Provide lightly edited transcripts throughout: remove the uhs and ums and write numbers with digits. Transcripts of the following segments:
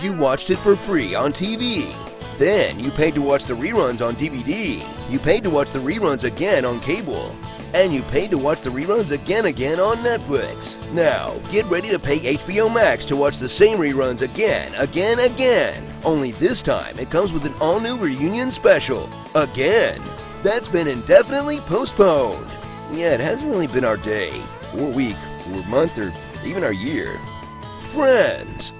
You watched it for free on TV. Then you paid to watch the reruns on DVD. You paid to watch the reruns again on cable. And you paid to watch the reruns again on Netflix. Now, get ready to pay HBO Max to watch the same reruns again. Only this time, it comes with an all-new reunion special. Again. That's been indefinitely postponed. Yeah, it hasn't really been our day, or week, or month, or even our year. Friends.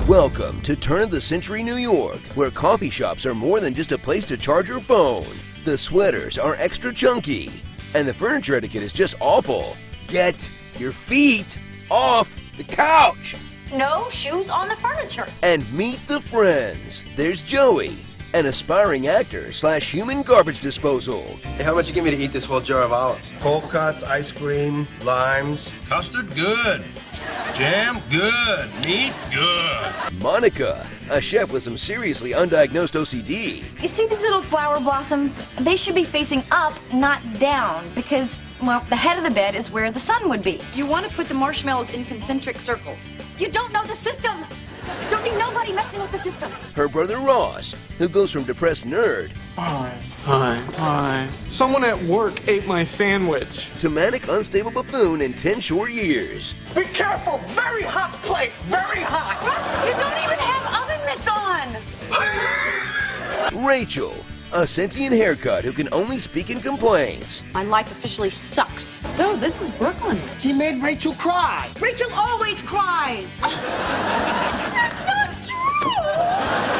Welcome to Turn of the Century New York, where coffee shops are more than just a place to charge your phone. The sweaters are extra chunky, and the furniture etiquette is just awful. Get your feet off the couch! No shoes on the furniture. And meet the friends. There's Joey, an aspiring actor / human garbage disposal. Hey, how much you give me to eat this whole jar of olives? Cold cuts, ice cream, limes. Custard, good. Jam, good. Meat, good. Monica, a chef with some seriously undiagnosed OCD. You see these little flower blossoms? They should be facing up, not down, because, well, the head of the bed is where the sun would be. You want to put the marshmallows in concentric circles. You don't know the system. Don't need nobody messing with the system. Her brother Ross, who goes from depressed nerd Hi. Someone at work ate my sandwich. to manic unstable buffoon in 10 short years. Be careful! Very hot plate! Very hot! You don't even have oven mitts on. Rachel, a sentient haircut who can only speak in complaints. My life officially sucks. So this is Brooklyn. He made Rachel cry. Rachel always cries.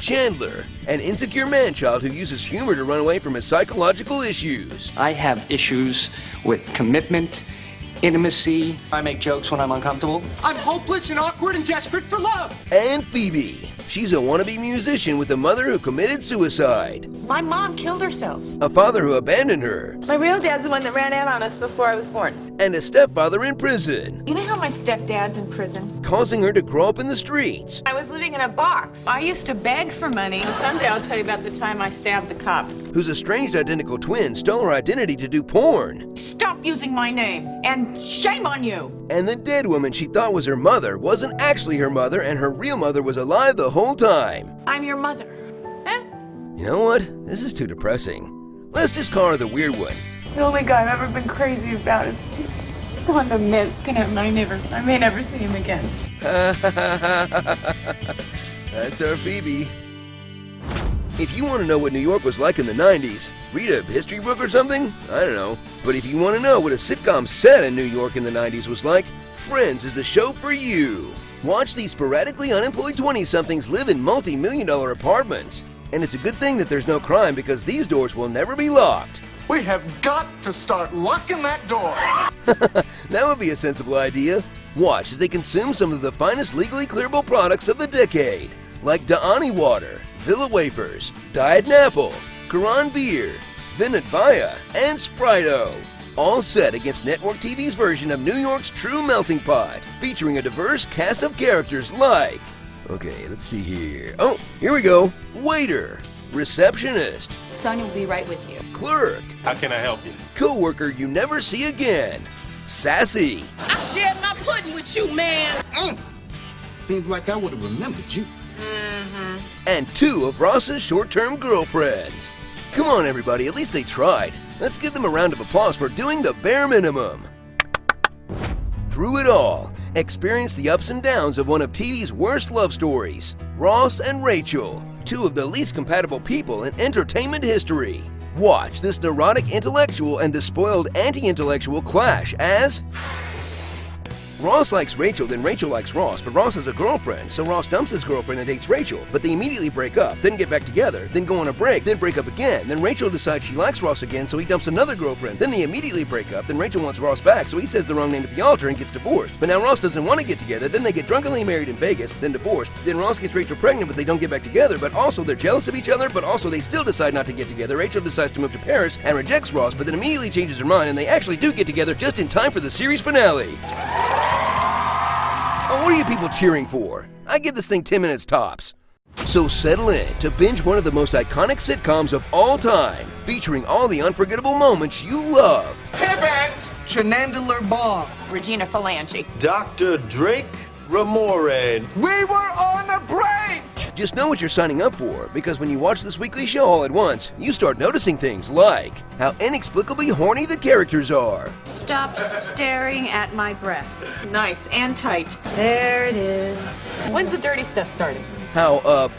Chandler, an insecure man-child who uses humor to run away from his psychological issues. I have issues with commitment, intimacy. I make jokes when I'm uncomfortable. I'm hopeless and awkward and desperate for love. And Phoebe, she's a wannabe musician with a mother who committed suicide, My mom killed herself. a father who abandoned her, My real dad's the one that ran out on us before I was born. and a stepfather in prison, You know how my stepdad's in prison? causing her to grow up in the streets. I was living in a box. I used to beg for money. Someday I'll tell you about the time I stabbed the cop. Whose estranged identical twin stole her identity to do porn. Stop using my name, and shame on you. And the dead woman she thought was her mother wasn't actually her mother, and her real mother was alive the whole time. I'm your mother. Eh? You know what? This is too depressing. Let's just call her the weird one. The only guy I've ever been crazy about is the one that Minsk, and I may never see him again. That's our Phoebe. If you want to know what New York was like in the 90s, read a history book or something? I don't know. But if you want to know what a sitcom set in New York in the 90s was like, Friends is the show for you. Watch these sporadically unemployed 20-somethings live in multi-million-dollar apartments. And it's a good thing that there's no crime because these doors will never be locked. We have got to start locking that door. That would be a sensible idea. Watch as they consume some of the finest legally clearable products of the decade, like Da'ani Water, Villa Wafers, Diet Napple, Karan Beer, Vinit Vaya, and Sprite-O. All set against Network TV's version of New York's true melting pot, featuring a diverse cast of characters like... Okay, let's see here. Oh, here we go. Waiter, receptionist, Sonia will be right with you. clerk, How can I help you? co-worker you never see again, sassy, I shared my pudding with you, man. Seems like I would have remembered you. and 2 of Ross's short-term girlfriends. Come on, everybody, at least they tried. Let's give them a round of applause for doing the bare minimum. Through it all, experience the ups and downs of one of TV's worst love stories, Ross and Rachel, 2 of the least compatible people in entertainment history. Watch this neurotic intellectual and despoiled anti-intellectual clash as... Ross likes Rachel, then Rachel likes Ross, but Ross has a girlfriend, so Ross dumps his girlfriend and dates Rachel, but they immediately break up, then get back together, then go on a break, then break up again, then Rachel decides she likes Ross again, so he dumps another girlfriend, then they immediately break up, then Rachel wants Ross back, so he says the wrong name at the altar and gets divorced, but now Ross doesn't want to get together, then they get drunkenly married in Vegas, then divorced, then Ross gets Rachel pregnant, but they don't get back together, but also they're jealous of each other, but also they still decide not to get together. Rachel decides to move to Paris and rejects Ross, but then immediately changes her mind, and they actually do get together just in time for the series finale. Oh, what are you people cheering for? I give this thing 10 minutes tops. So settle in to binge one of the most iconic sitcoms of all time, featuring all the unforgettable moments you love. Pivot! Chenandolar Bomb. Regina Phalange. Dr. Drake, Remore. We were on a break! Just know what you're signing up for, because when you watch this weekly show all at once, you start noticing things like how inexplicably horny the characters are. Stop staring at my breasts. Nice and tight. There it is. When's the dirty stuff starting? How,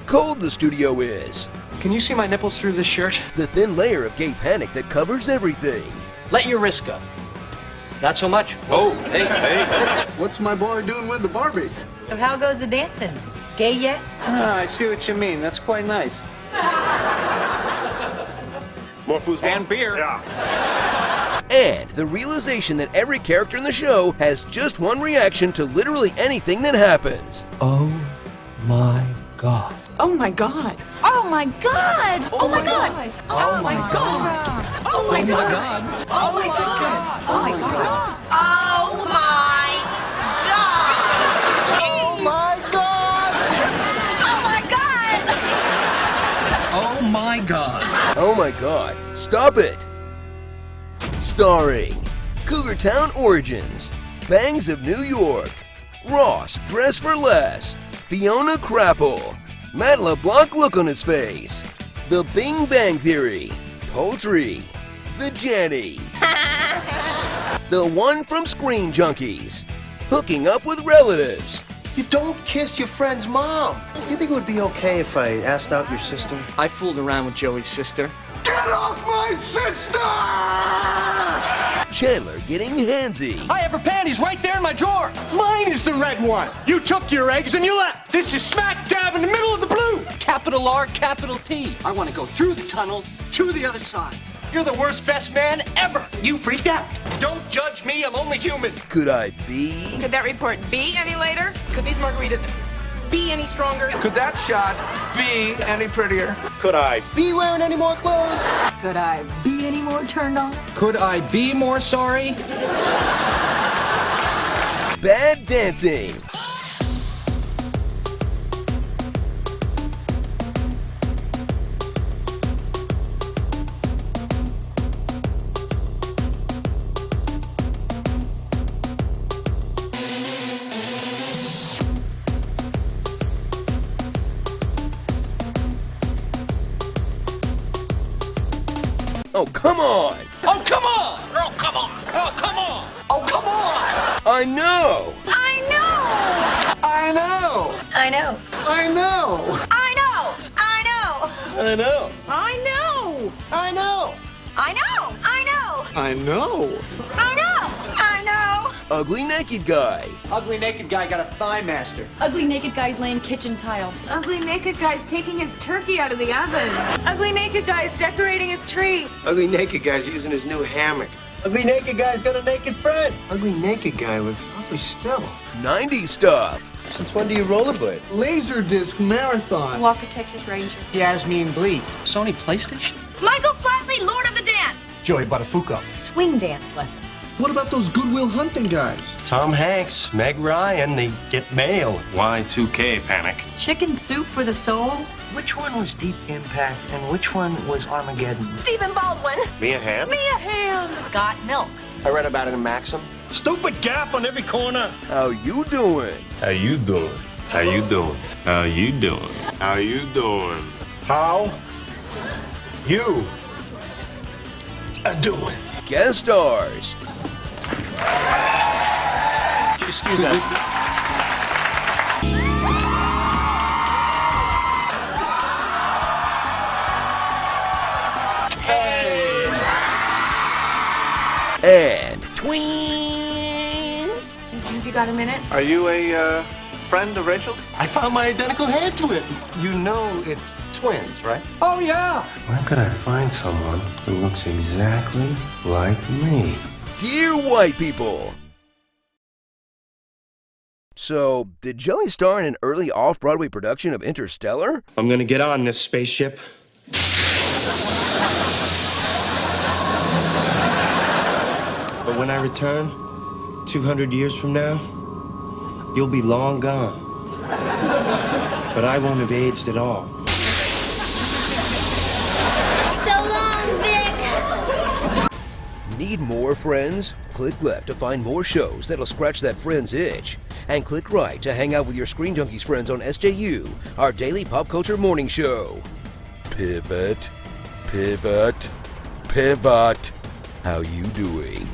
cold the studio is. Can you see my nipples through this shirt? The thin layer of gay panic that covers everything. Let your wrist go. Not so much. Oh, hey. What's my boy doing with the Barbie? So how goes the dancing? Gay yet? Ah, I see what you mean. That's quite nice. More foosball? And beer. Yeah. And the realization that every character in the show has just one reaction to literally anything that happens. Oh my God. Oh my God. Oh my God! Oh my God. Oh my God. Oh my God. Oh my God. Oh my God. Oh my God! Oh my God! Oh my God! Oh my God. Oh my God, stop it! Starring Cougar Town Origins, Bangs of New York, Ross Dress for Less, Fiona Crapple, Matt LeBlanc Look on His Face, The Bing Bang Theory, Poultry, The Jenny, The One from Screen Junkies, Hooking Up with Relatives. You don't kiss your friend's mom. You think it would be okay if I asked out your sister? I fooled around with Joey's sister. Get off my sister! Chandler getting handsy. I have her panties right there in my drawer. Mine is the red one. You took your eggs and you left. This is smack dab in the middle of the blue. Capital R, capital T. I want to go through the tunnel to the other side. You're the worst best man ever. You freaked out. Don't judge me. I'm only human. Could I be? Could that report be any later? Could these margaritas be any stronger? Could that shot be any prettier? Could I? Be wearing any more clothes? Could I be any more turned on? Could I be more sorry? Bad dancing. Oh, come on! Oh, come on! Oh, come on! Oh, come on! Oh, come on! I know! I know! I know! I know! I know! I know! I know! I know. I know. I know! I know! I know! I know. I know! I know! Ugly naked guy. Ugly naked guy got a thigh master. Ugly naked guy's laying kitchen tile. Ugly naked guy's taking his turkey out of the oven. Ugly naked guy's decorating his tree. Ugly naked guy's using his new hammock. Ugly naked guy's got a naked friend. Ugly naked guy looks awfully still. 90s stuff. Since when do you rollerblade? Laserdisc marathon. Walker, Texas Ranger. Yasmin Bleed. Sony PlayStation? Michael Flatley, Lord of the Dance! Joey Buttafuoco. Swing dance lessons. What about those Goodwill Hunting guys? Tom Hanks, Meg Ryan, they get mail. Y2K panic. Chicken soup for the soul. Which one was Deep Impact and which one was Armageddon? Stephen Baldwin! Mia Hamm? Mia Hamm! Got milk. I read about it in Maxim. Stupid Gap on every corner. How you doing? How you doing? How you doing? How you doing? How you doing? How? You. Doing. Guest stars. Excuse us. And twins. You got a minute? Are you a friend of Rachel's? I found my identical hand to it. You know it's twins, right? Oh, yeah. Where could I find someone who looks exactly like me? Dear white people. So, did Joey star in an early off-Broadway production of Interstellar? I'm gonna get on this spaceship. But when I return, 200 years from now, you'll be long gone. But I won't have aged at all. So long, Vic! Need more friends? Click left to find more shows that'll scratch that friend's itch. and click right to hang out with your Screen Junkies friends on SJU, our daily pop culture morning show. Pivot, pivot, pivot. How you doing?